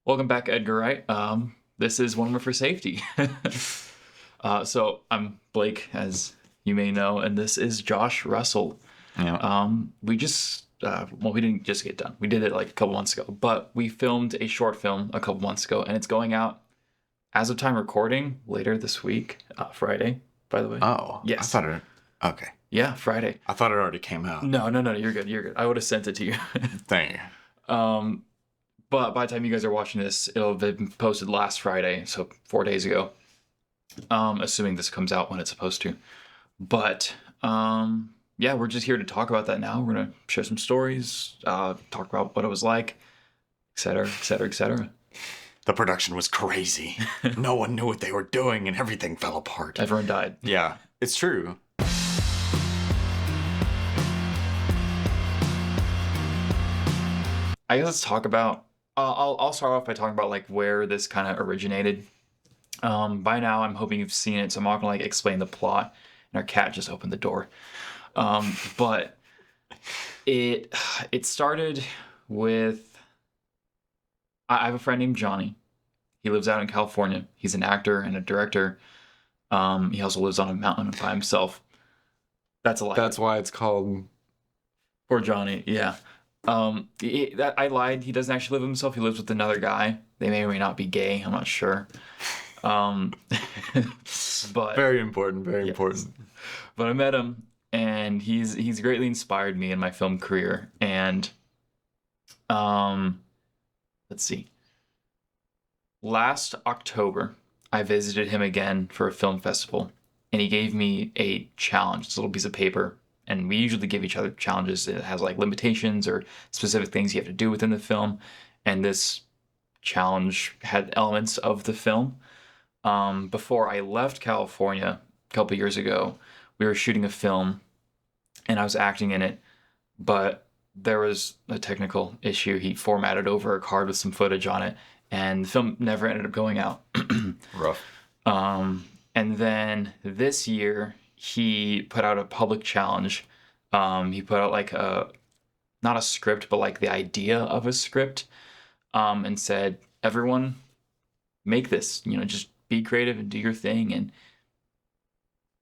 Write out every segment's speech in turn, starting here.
Welcome back, Edgar Wright. This is One More for Safety. So I'm Blake, as you may know, and this is Josh Russell. Yeah. We didn't just get done. We did it like a couple months ago, but we filmed a short film a couple months ago, and it's going out as of time recording later this week, Friday, by the way. Oh, Yes. Okay. Yeah, Friday. I thought it already came out. No, you're good. You're good. I would have sent it to you. Thank you. But by the time you guys are watching this, it'll have been posted last Friday, so 4 days ago. Assuming this comes out when it's supposed to. But yeah, we're just here to talk about that now. We're gonna share some stories, talk about what it was like, etc., etc., etc. The production was crazy. No one knew what they were doing, and everything fell apart. Everyone died. Yeah, it's true. I guess let's talk about. I'll start off by talking about like where this kind of originated. By now, I'm hoping you've seen it, so I'm not gonna like explain the plot. And our cat just opened the door. But it started with. I have a friend named Johnny. He lives out in California. He's an actor and a director. He also lives on a mountain by himself. That's a lie. That's why it's called. Poor Johnny. Yeah. I lied. He doesn't actually live with himself. He lives with another guy. They may or may not be gay. I'm not sure. But Very important. Very important. But I met him, and he's greatly inspired me in my film career. And let's see. Last October, I visited him again for a film festival, and he gave me a challenge. It's a little piece of paper. And we usually give each other challenges. It has like limitations or specific things you have to do within the film. And this challenge had elements of the film. Before I left California a couple years ago, we were shooting a film and I was acting in it, but there was a technical issue. He formatted over a card with some footage on it, and the film never ended up going out. Rough. And then this year, he put out a public challenge. He put out like not a script, but like the idea of a script, and said, everyone make this, just be creative and do your thing and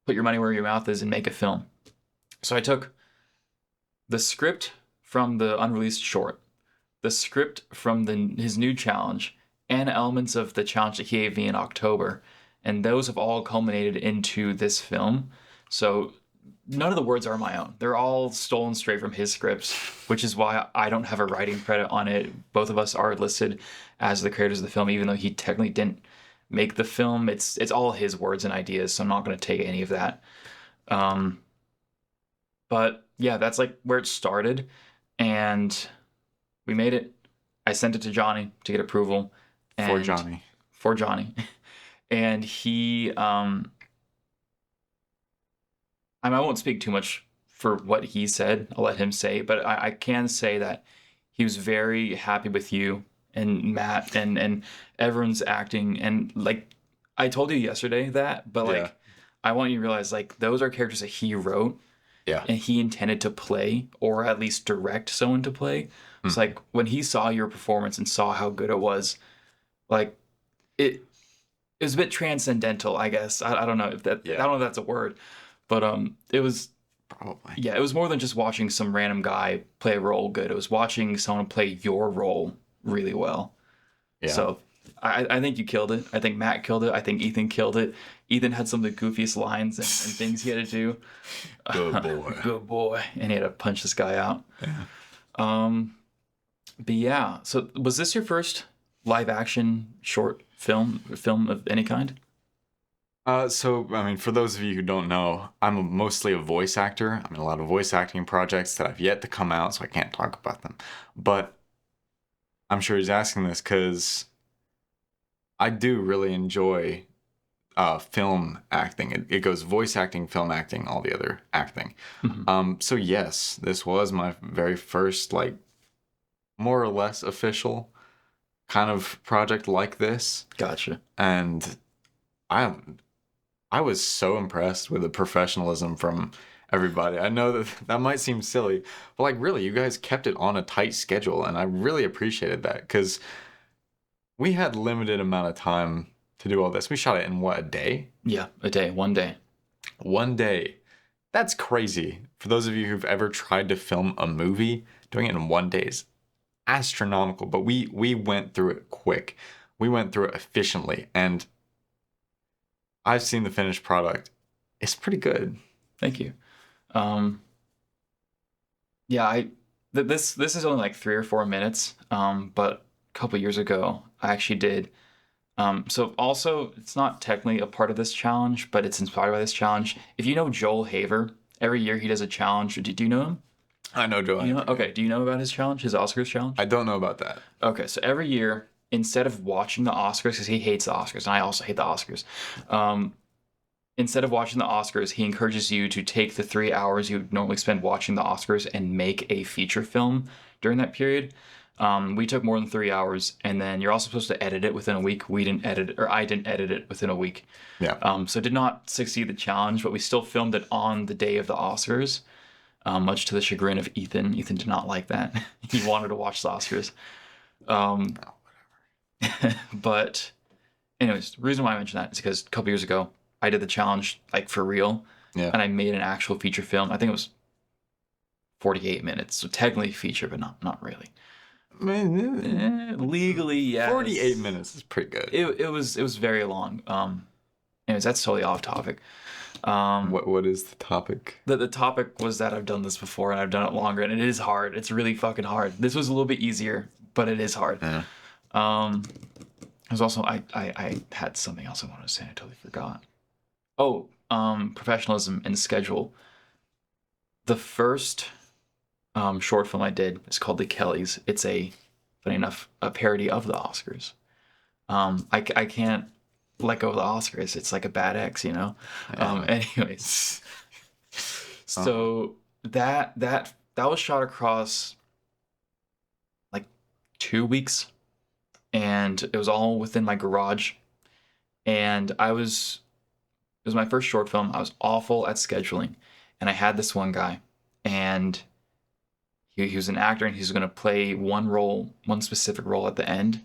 put your money where your mouth is and make a film. So I took the script from the unreleased short, the script from his new challenge, and elements of the challenge that he gave me in October. And those have all culminated into this film. So none of the words are my own. They're all stolen straight from his scripts, which is why I don't have a writing credit on it. Both of us are listed as the creators of the film, even though he technically didn't make the film. It's all his words and ideas, so I'm not going to take any of that. But yeah, that's like where it started. And we made it. I sent it to Johnny to get approval. For Johnny. And he, I won't speak too much for what he said. I'll let him say, but I can say that he was very happy with you and Matt and everyone's acting. And like, I told you yesterday that, but like, Yeah. I want you to realize like those are characters that he wrote. Yeah. And he intended to play, or at least direct someone to play. It's like when he saw your performance and saw how good it was, like it was a bit transcendental, I guess. I don't know if that. Yeah. I don't know if that's a word, but it was. Probably. Yeah, it was more than just watching some random guy play a role good. It was watching someone play your role really well. Yeah. So I think you killed it. I think Matt killed it. I think Ethan killed it. Ethan had some of the goofiest lines and things he had to do. Good boy. Good boy. And he had to punch this guy out. Yeah. But yeah, so was this your first live action short film of any kind? So, I mean, for those of you who don't know, I'm mostly a voice actor. I'm in a lot of voice acting projects that have yet to come out, so I can't talk about them. But I'm sure he's asking this because I do really enjoy film acting. It goes voice acting, film acting, all the other acting. So yes, this was my very first, like, more or less official kind of project like this. Gotcha. And I was so impressed with the professionalism from everybody. I know that might seem silly, but like really, you guys kept it on a tight schedule, and I really appreciated that because we had limited amount of time to do all this. We shot it in what, a day? Yeah, a day, one day. One day. That's crazy. For those of you who've ever tried to film a movie, doing it in one day is astronomical. But we went through it quick. We went through it efficiently, and I've seen the finished product. It's pretty good. Thank you. Yeah, this is only like 3 or 4 minutes. But a couple years ago, I actually did. So also, it's not technically a part of this challenge, but it's inspired by this challenge. If you know Joel Haver, every year he does a challenge. Do you know him? I know Joe. You know? Okay. Do you know about his challenge, his Oscars challenge? I don't know about that. Okay, so every year, instead of watching the Oscars, because he hates the Oscars, and I also hate the Oscars, instead of watching the Oscars, he encourages you to take the 3 hours you would normally spend watching the Oscars and make a feature film during that period. We took more than 3 hours, and then you're also supposed to edit it within a week. We didn't edit it, or I didn't edit it within a week. Yeah. So did not succeed the challenge, but we still filmed it on the day of the Oscars, much to the chagrin of Ethan. Ethan did not like that. He wanted to watch the Oscars. But anyways, the reason why I mentioned that is because a couple years ago, I did the challenge like for real, Yeah. and I made an actual feature film. I think it was 48 minutes, so technically feature, but not really. Legally, yes. 48 minutes is pretty good. It was very long. Anyways, that's totally off topic. What is the topic? The topic was that I've done this before and I've done it longer, and it is hard. It's really fucking hard. This was a little bit easier, but it is hard. Yeah. There's also I had something else I wanted to say. I totally forgot. Oh, professionalism and schedule. The first short film I did is called The Kellys. It's funny enough, a parody of the Oscars. I can't let go of the Oscars. It's like a bad ex, you know? Anyways. So that was shot across like 2 weeks, and it was all within my garage. And it was my first short film. I was awful at scheduling, and I had this one guy, and he was an actor, and he was going to play one specific role at the end.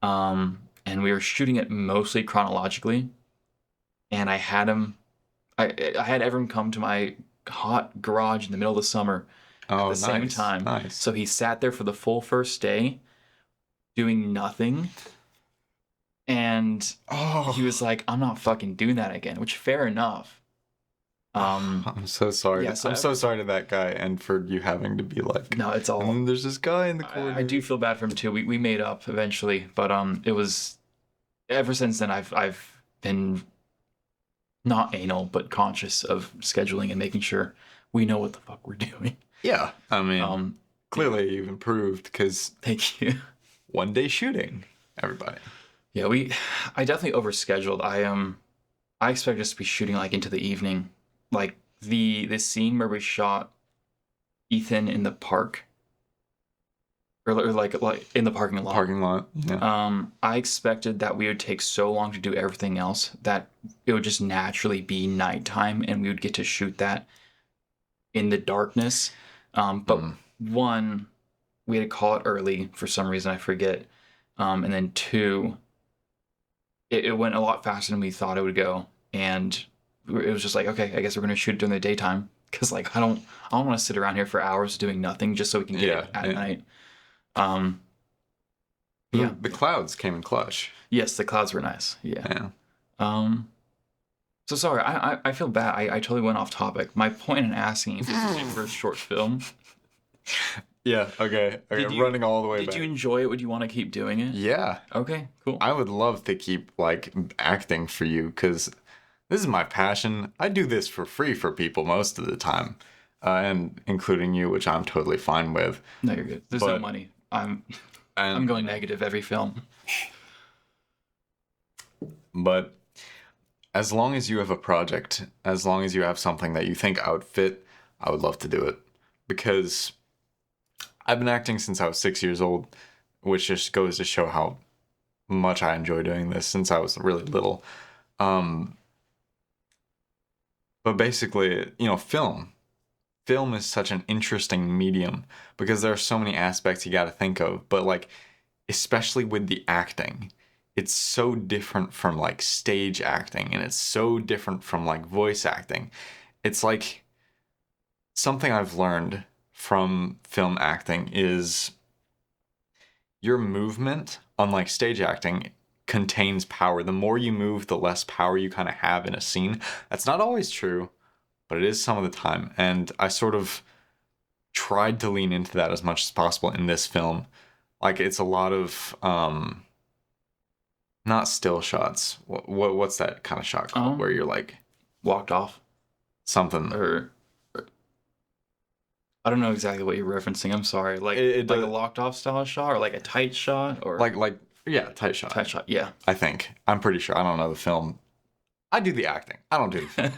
And we were shooting it mostly chronologically, and I had everyone come to my hot garage in the middle of the summer at the same time. Nice. So he sat there for the full first day doing nothing, and he was like, I'm not fucking doing that again, which fair enough. I'm so sorry. Yeah, I'm so sorry to that guy, and for you having to be like, no, it's all. There's this guy in the corner. I do feel bad for him too. We made up eventually, but it was ever since then I've been not anal but conscious of scheduling and making sure we know what the fuck we're doing. Yeah, I mean, clearly you've improved because thank you. One day shooting, everybody. Yeah, I definitely overscheduled. I expect us to be shooting like into the evening. Like the scene where we shot Ethan in the park, or like in the parking lot. Parking lot. Yeah. I expected that we would take so long to do everything else that it would just naturally be nighttime, and we would get to shoot that in the darkness. But one, we had to call it early for some reason, I forget. And then two, it went a lot faster than we thought it would go, and it was just like, okay, I guess we're gonna shoot it during the daytime, because like I don't want to sit around here for hours doing nothing just so we can get it at night. Yeah, the clouds came in clutch. Yes, the clouds were nice. Yeah. So sorry, I feel bad. I totally went off topic. My point in asking if this is your first short film. Yeah. Okay. Running all the way back. Did you enjoy it? Would you want to keep doing it? Yeah. Okay. Cool. I would love to keep like acting for you, because this is my passion. I do this for free for people most of the time, and including you, which I'm totally fine with. No, you're good. There's no money. I'm going negative every film. But as long as you have a project, as long as you have something that you think I would fit, I would love to do it. Because I've been acting since I was 6 years old, which just goes to show how much I enjoy doing this since I was really little. But basically, film is such an interesting medium because there are so many aspects you got to think of. But like, especially with the acting, it's so different from like stage acting, and it's so different from like voice acting. It's like something I've learned from film acting is your movement, unlike stage acting, contains power. The more you move, the less power you kind of have in a scene. That's not always true, but it is some of the time. And I sort of tried to lean into that as much as possible in this film. Like, it's a lot of not still shots. What's that kind of shot called where you're like walked off something? or I don't know exactly what you're referencing. I'm sorry. Like like a locked off style shot or like a tight shot or like yeah, tight shot. Tight shot. Yeah. I think. I'm pretty sure. I don't know the film. I do the acting. I don't do the film.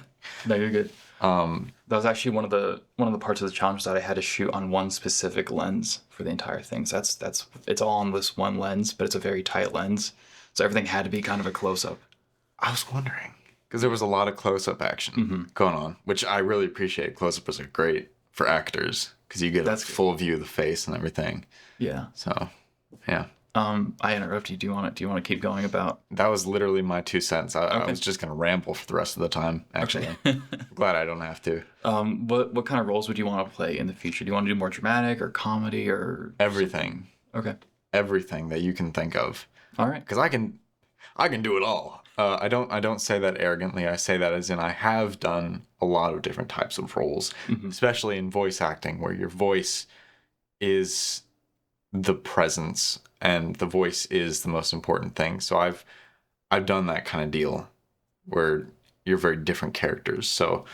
No, you're good. That was actually one of the parts of the challenge that I had to shoot on one specific lens for the entire thing. So that's it's all on this one lens, but it's a very tight lens. So everything had to be kind of a close up. I was wondering because there was a lot of close up action going on, which I really appreciate. Close ups are great for actors because you get a full view of the face and everything. Yeah. So, yeah. I interrupt you. Do you want to keep going about? That was literally my 2 cents. I was just gonna ramble for the rest of the time. Actually, glad I don't have to. What kind of roles would you want to play in the future? Do you want to do more dramatic or comedy or everything? Okay. Everything that you can think of. All right. Because I can do it all. I don't say that arrogantly. I say that as in I have done a lot of different types of roles, especially in voice acting, where your voice is the presence and the voice is the most important thing. So I've done that kind of deal where you're very different characters. So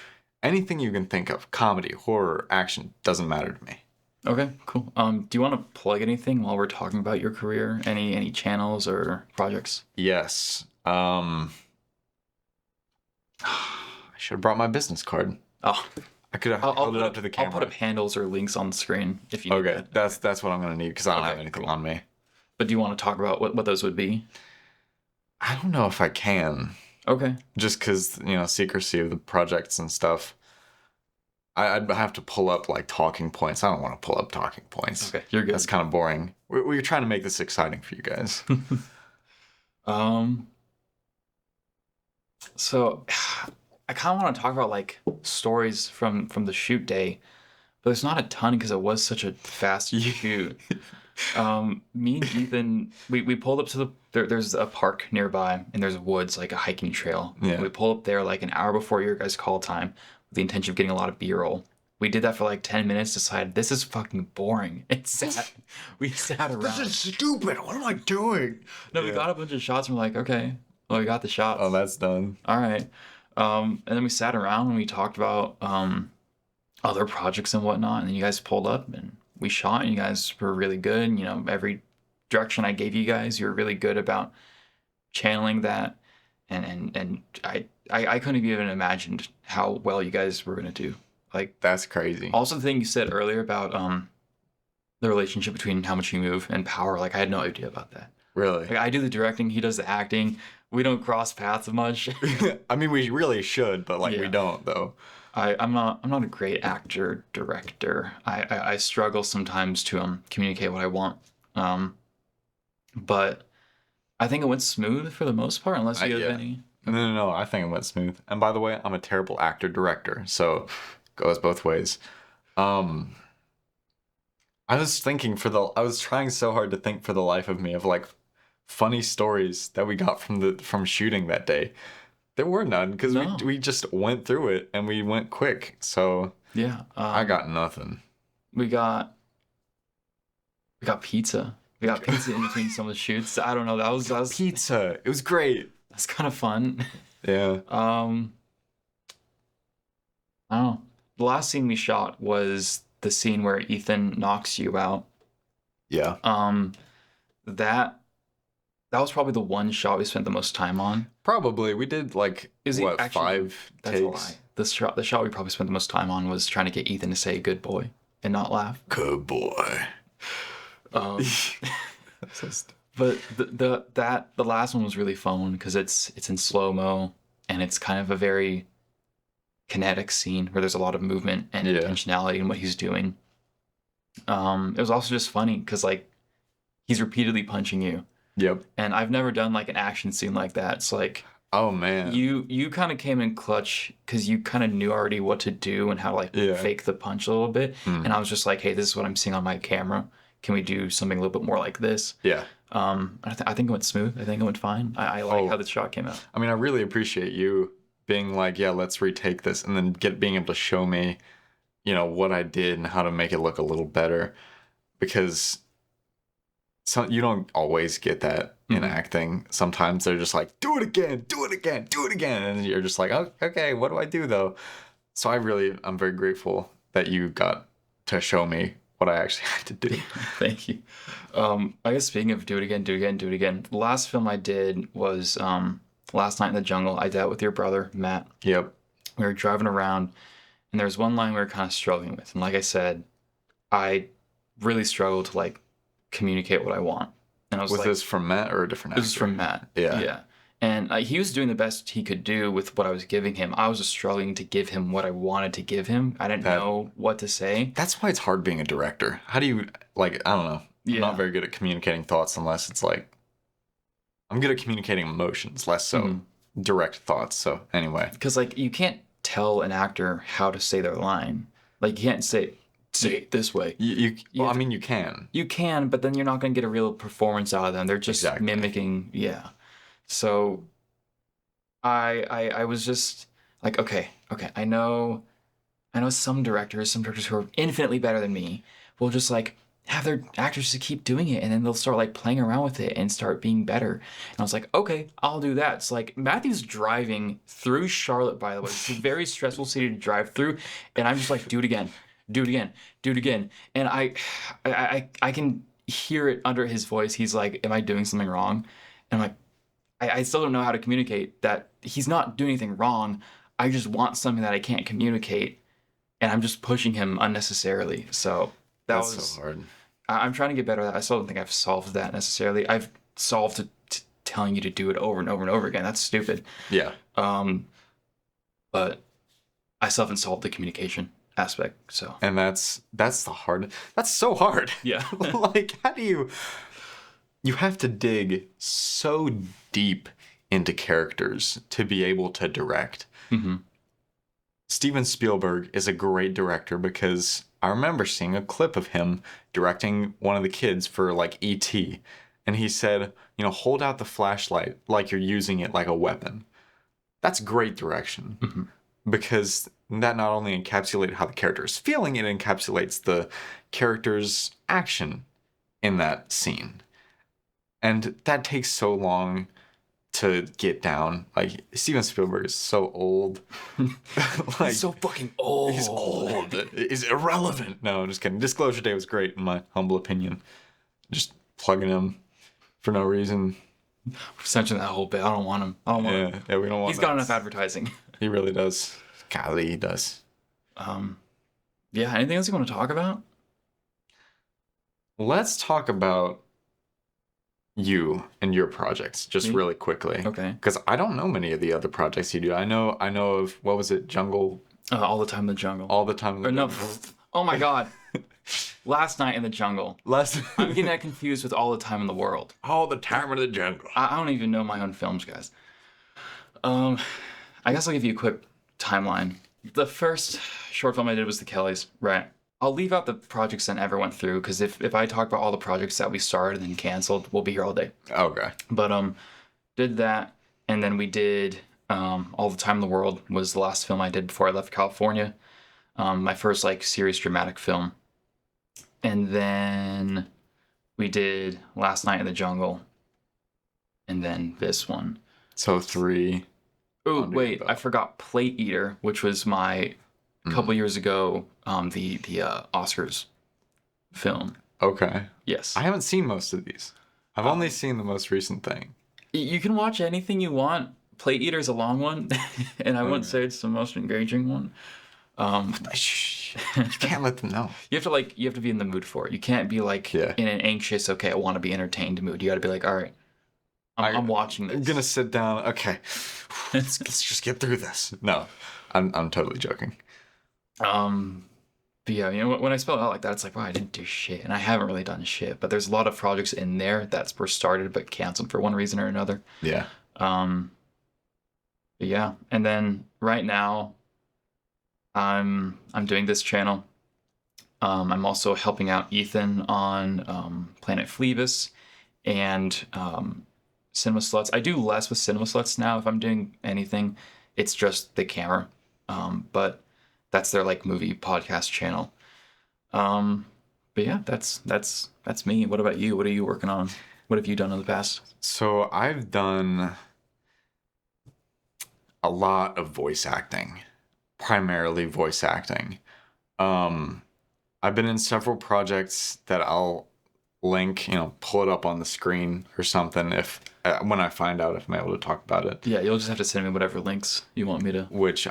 anything you can think of, comedy, horror, action, doesn't matter to me. Okay, cool. Do you want to plug anything while we're talking about your career? Any channels or projects? Yes. I should have brought my business card. Oh. I could have held it up to the camera. I'll put up handles or links on the screen if you need that. That's what I'm going to need because I don't have anything on me. But do you want to talk about what those would be? I don't know if I can. Okay. Just because, secrecy of the projects and stuff. I'd have to pull up, like, talking points. I don't want to pull up talking points. Okay, you're good. That's kind of boring. We're trying to make this exciting for you guys. So I kind of want to talk about like stories from the shoot day, but there's not a ton because it was such a fast shoot. Me and Ethan, we pulled up to there's a park nearby and there's woods, like a hiking trail. Yeah. We pulled up there like an hour before your guys' call time with the intention of getting a lot of B-roll. We did that for like 10 minutes, decided this is fucking boring. We sat around. This is stupid. What am I doing? No, we got a bunch of shots and we're like, okay, well, we got the shots. Oh, that's done. All right. And then we sat around and we talked about other projects and whatnot. And then you guys pulled up and we shot and you guys were really good. Every direction I gave you guys, you were really good about channeling that. And I couldn't have even imagined how well you guys were going to do. Like, that's crazy. Also, the thing you said earlier about the relationship between how much you move and power, like I had no idea about that. Really? Like, I do the directing, he does the acting. We don't cross paths much. I mean, we really should, but we don't though. I'm not a great actor director. I struggle sometimes to communicate what I want. But I think it went smooth for the most part, unless you have any. No. I think it went smooth. And by the way, I'm a terrible actor director, so it goes both ways. I was trying so hard to think for the life of me of like funny stories that we got from shooting that day. There were none because we just went through it and we went quick. So yeah, I got nothing. We got pizza. We got pizza in between some of the shoots. I don't know. That was pizza. It was great. That's kind of fun. Yeah. I don't know. The last scene we shot was the scene where Ethan knocks you out. Yeah. That was probably the one shot we spent the most time on. Probably. We did 5 takes? That's a lie. The shot we probably spent the most time on was trying to get Ethan to say good boy and not laugh. Good boy. But the last one was really fun because it's in slow-mo and it's kind of a very kinetic scene where there's a lot of movement and intentionality in what he's doing. It was also just funny because he's repeatedly punching you. Yep. And I've never done like an action scene like that. It's like Oh man. you kind of came in clutch because you kind of knew already what to do and how to like fake the punch a little bit. And I was just like, hey, this is what I'm seeing on my camera. Can we do something a little bit more like this? Yeah. I think it went smooth. I think it went fine. I like how the shot came out. I mean, I really appreciate you being like, yeah, let's retake this, and then being able to show me, you know, what I did and how to make it look a little better, because you don't always get that in acting. Sometimes they're just like, do it again, do it again, do it again, and you're just like, oh, okay, what do I do though? So I'm very grateful that you got to show me what I actually had to do. Thank you. I guess speaking of do it again, do it again, do it again. The last film I did was Last Night in the Jungle. I did it with your brother, Matt. Yep. We were driving around, and there was one line we were kind of struggling with. And like I said, I really struggled to like communicate what I want. And I was Was like, this from Matt or a different actor? this was from Matt. Yeah. Yeah. And he was doing the best he could do with what I was giving him. I was just struggling to give him what I wanted to give him. I didn't know what to say. That's why it's hard being a director. How do you, like, I don't know. I'm Yeah. not very good at communicating thoughts unless it's like, I'm good at communicating emotions, less so direct thoughts. So anyway. Because like you can't tell an actor how to say their line. Like you can't say it this way. Well, I mean, you can. You can, but then you're not going to get a real performance out of them. They're just mimicking. Yeah. So I was just like, okay. I know some directors who are infinitely better than me will just like have their actors to keep doing it, and then they'll start like playing around with it and start being better. And I was like, okay, I'll do that. It's like Matthew's driving through Charlotte, by the way. It's a very stressful city to drive through, and I'm just like, do it again, do it again, do it again. And I can hear it under his voice. He's like, am I doing something wrong? And I'm like, I still don't know how to communicate that he's not doing anything wrong. I just want something that I can't communicate, and I'm just pushing him unnecessarily. So that's so hard. I'm trying to get better at that. I still don't think I've solved that necessarily. I've solved telling you to do it over and over and over again. That's stupid. Yeah. But I still haven't solved the communication aspect. So. And that's the hard. That's so hard. Yeah. Like, how do you have to dig so deep into characters to be able to direct. Steven Spielberg is a great director because I remember seeing a clip of him directing one of the kids for like E.T. And he said, you know, hold out the flashlight like you're using it like a weapon. That's great direction because that not only encapsulates how the character is feeling, it encapsulates the character's action in that scene. And that takes so long to get down. Like, Steven Spielberg is so old. Like, he's so fucking old. He's old. He's irrelevant. No, I'm just kidding. Disclosure Day was great, in my humble opinion. Just plugging him for no reason. Censoring that whole bit. I don't want him. Yeah, we don't want He's got enough advertising. He really does. Golly, he does. Yeah, anything else you want to talk about? Let's talk about you and your projects just really quickly. Okay. Because I don't know many of the other projects you do. I know of, what was it, Jungle? All the Time in the Jungle. All the Time in the Jungle. No, oh my God. Last Night in the Jungle. I'm getting that confused with All the Time in the World. All the Time in the Jungle. I don't even know my own films, guys. I guess I'll give you a quick timeline. The first short film I did was The Kellys, right? I'll leave out the projects that never went through, because if I talk about all the projects that we started and canceled, we'll be here all day. Okay. But did that, and then we did All the Time in the World was the last film I did before I left California. My first like serious dramatic film. And then we did Last Night in the Jungle. And then this one. So 3. Oh, wait, I forgot Plate Eater, which was my couple years ago, the Oscars film. Okay. Yes. I haven't seen most of these. I've only seen the most recent thing. You can watch anything you want. Plate Eater is a long one, and I wouldn't say it's the most engaging one. You can't let them know. You have to be in the mood for it. You can't be like in an anxious, okay, I want to be entertained mood. You got to be like, all right, I'm watching this. I'm gonna sit down. Okay, let's just get through this. No, I'm totally joking. But yeah, you know, when I spell it out like that, it's like, wow, I didn't do shit, and I haven't really done shit. But there's a lot of projects in there that were started but canceled for one reason or another. Yeah. But yeah, and then right now, I'm doing this channel. I'm also helping out Ethan on Planet Phlebas and Cinema Sluts. I do less with Cinema Sluts now. If I'm doing anything, it's just the camera. But that's their like movie podcast channel. But yeah, that's me. What about you? What are you working on? What have you done in the past? So I've done a lot of voice acting, primarily voice acting. I've been in several projects that I'll link, pull it up on the screen or something if when I find out if I'm able to talk about it. Yeah, you'll just have to send me whatever links you want me to. Which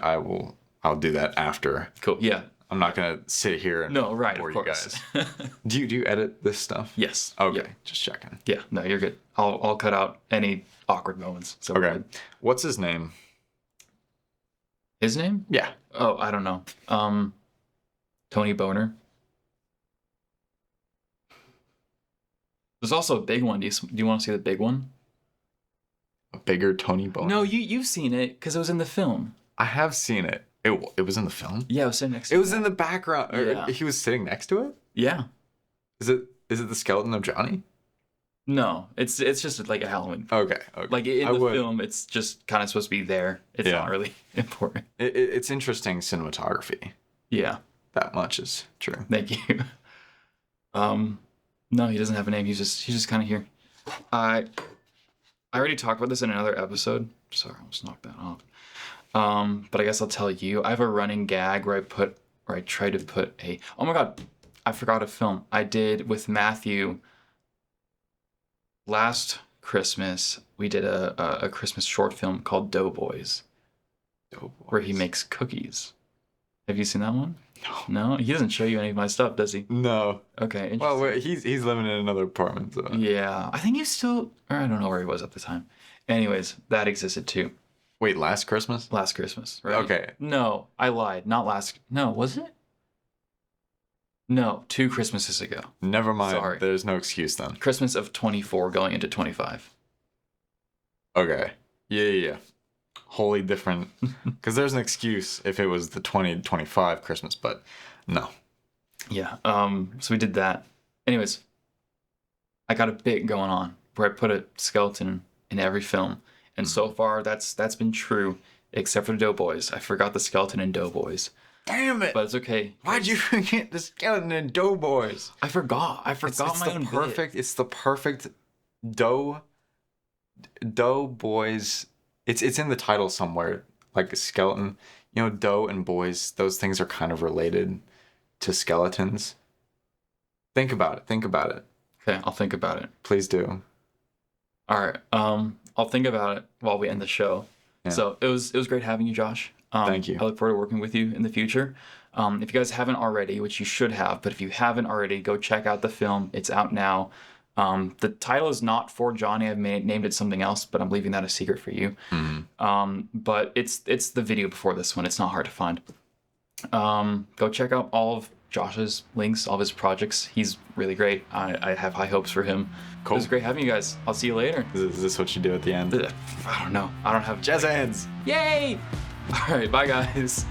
I'll do that after. Cool. Yeah. I'm not gonna sit here and bore you guys. Do you edit this stuff? Yes. Okay, yeah. Just checking. Yeah, no, you're good. I'll cut out any awkward moments. So okay. What's his name? His name? Yeah. Oh, I don't know. Tony Boner. There's also a big one. Do you want to see the big one? A bigger Tony Boner? No, you've seen it because it was in the film. I have seen it. It was in the film? Yeah, it was sitting next to it. It was in the background. Yeah. He was sitting next to it? Yeah. Is it the skeleton of Johnny? No, it's just like a Halloween. Okay. Like in the film, it's just kind of supposed to be there. It's not really important. It's interesting cinematography. Yeah. That much is true. Thank you. No, he doesn't have a name. He's just kind of here. I already talked about this in another episode. Sorry, I almost knocked that off. But I guess I'll tell you. I have a running gag where I try to put a. Oh my god, I forgot a film I did with Matthew. Last Christmas, we did a Christmas short film called Doughboys, where he makes cookies. Have you seen that one? No, he doesn't show you any of my stuff, does he? No. Okay. Well, he's living in another apartment. So. Yeah, I think he's still. Or I don't know where he was at the time. Anyways, that existed too. Wait, last Christmas? Last Christmas, right? Okay. No, I lied. Not last. No, was it? No, 2 Christmases ago. Never mind. Sorry. There's no excuse then. Christmas of 24 going into 25. Okay. Yeah. Wholly different. Because there's an excuse if it was the 2025 Christmas, but no. Yeah. So we did that. Anyways, I got a bit going on where I put a skeleton in every film. And so far, that's been true, except for Doughboys. I forgot the skeleton in Doughboys. Damn it! But it's okay. Why'd you forget the skeleton in Doughboys? I forgot It's my own perfect. bit. It's the perfect Doughboys. It's in the title somewhere, like a skeleton. Dough and boys. Those things are kind of related to skeletons. Think about it. Okay, I'll think about it. Please do. All right. I'll think about it while we end the show. Yeah. So it was great having you, Josh. Thank you. I look forward to working with you in the future. If you guys haven't already, which you should have, but if you haven't already, go check out the film. It's out now. The title is not for Johnny. I've named it something else, but I'm leaving that a secret for you. Mm-hmm. But it's the video before this one. It's not hard to find. Go check out all of Josh's links, all of his projects. He's really great. I have high hopes for him. Cool. It was great having you guys. I'll see you later. Is this what you do at the end? I don't know. I don't have jazz hands. Yay! All right, bye guys.